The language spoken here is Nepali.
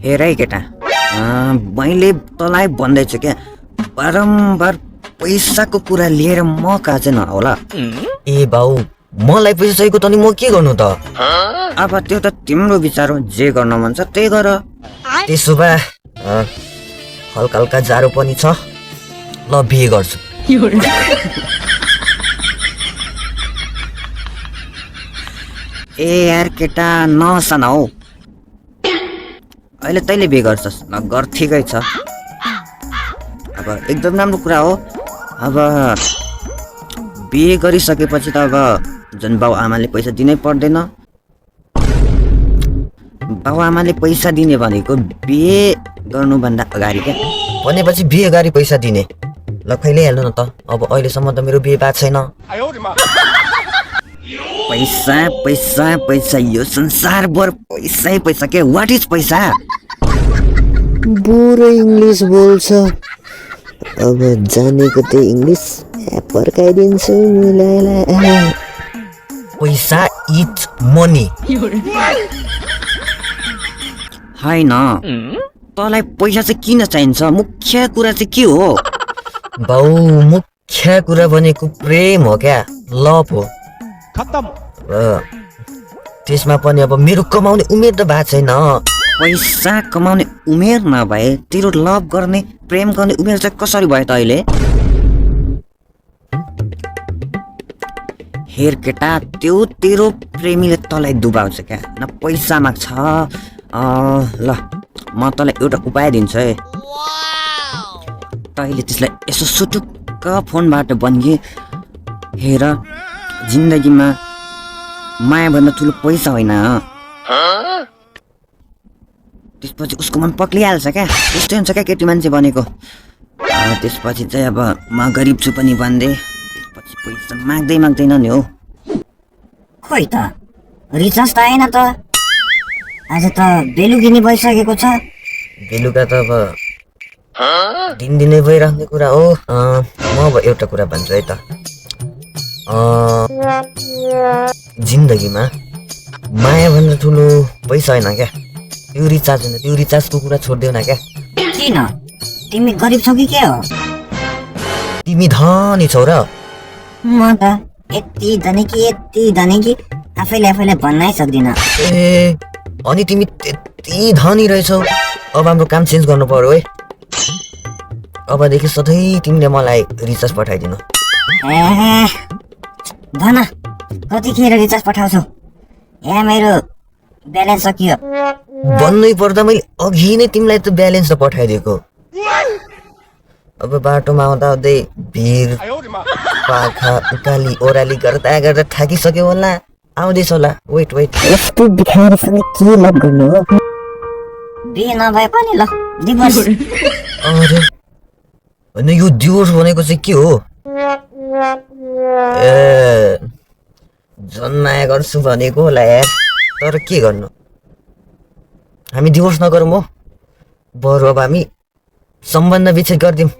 हेर है केटा, मैले तँलाई भन्दैछु क्या, बारम्बार पैसाको कुरा लिएर म कहाँ चाहिँ नहोला। ए बाउ, मलाई पैसा चाहिएको त नि म के गर्नु त? अब त्यो त तिम्रो विचार हो, जे गर्न मन छ त्यही गर। त्यसो भए हल्का हल्का जाडो पनि छ, ल बिहे गर्छु। ए यार केटा, नसाना हौ, अहिले तैँले बिहे गर्छस् न, गर ठिकै छ। अब एकदम राम्रो कुरा हो। अब बिहे गरिसकेपछि त अब जुन बाउ आमाले पैसा दिनै पर्दैन। बाउ आमाले पैसा दिने भनेको बिहे गर्नुभन्दा अगाडि क्या। भनेपछि बिहे अगाडि पैसा दिने, ल कहिले हाल्नु न त, अब अहिलेसम्म त मेरो बिहे भएको छैन। पैसा पैसा पैसा, यो संसारभर पैसै पैसा के। वाट इज पैसा? बुरो इङ्ग्लिस बोल्छ, अब जानेको त्यही इङ्ग्लिस पर्काइदिन्छु मिलाइलाई। पैसा इज मनी होइन, तँलाई पैसा चाहिँ किन चाहिन्छ? मुख्य कुरा चाहिँ के हो? बाउ, मुख्य कुरा भनेको प्रेम हो क्या, लभ हो। त्यसमा पनि अब मेरो कमाउने उमेर त भएको छैन। पैसा कमाउने उमेर नभए तेरो लभ गर्ने, प्रेम गर्ने उमेर चाहिँ कसरी भयो त अहिले? हेर केटा, त्यो तेरो प्रेमीले तँलाई डुबाउँछ क्या, न पैसा माग्छ। ल म तँलाई एउटा उपाय दिन्छु है। तैँले त्यसलाई यसो सुटुक्क फोनबाट भन्ने, हेर जिन्दगीमा माया भन्दा ठुलो पैसा होइन। त्यसपछि उसको मन पक्लिहाल्छ क्या, त्यस्तै हुन्छ क्या केटी मान्छे भनेको। त्यसपछि चाहिँ अब म गरिब छु पनि भन्दे, त्यसपछि पैसा माग्दै माग्दैन नि हो। खोइ त, रिचार्ज त आएन त, आज त बेलुकी नै भइसकेको छ। बेलुका त अब दिनदिनै भइराख्ने कुरा हो। म अब एउटा कुरा भन्छु है त, जिन्दगीमा माया भन्दा ठुलो पैसा होइन क्या, त्यो रिचार्ज होइन। त्यो रिचार्जको कुरा छोडिदेऊ न क्या। किन, तिमी गरिब छौ कि के हो? तिमी धनी छौ र? म त यति धनी कि आफैले भन्नै सक्दिनँ। ए, अनि तिमी त्यति धनी रहेछौ। अब हाम्रो काम चेन्ज गर्नु पर्यो है। अबदेखि सधैँ तिमीले मलाई रिचार्ज पठाइदिनु। ए भन, कतिखेर रिचार्ज पठाउँछौ? यहाँ मेरो ब्यालेन्स सकियो। भन्नै पर्दा मैले अघि नै तिमीलाई त ब्यालेन्स त पठाइदिएको। अब बाटोमा आउँदा आउँदै भिर पाखा उकाली ओह्राली गर्दा थाकिसक्यो होला, आउँदैछ होला। वेट यस्तो बिखारीसँग के लभ गर्नु हो? बिहे नभए पनि ल, डिभोर्स। अरे होइन, यो डिभोर्स भनेको चाहिँ के हो? ए, जन्माया गर्छु भनेको होला यार, तर के गर्नु, हामी डिभोर्स नगरौँ हो, बरु अब हामी सम्बन्ध विच्छेद गरिदिउँ।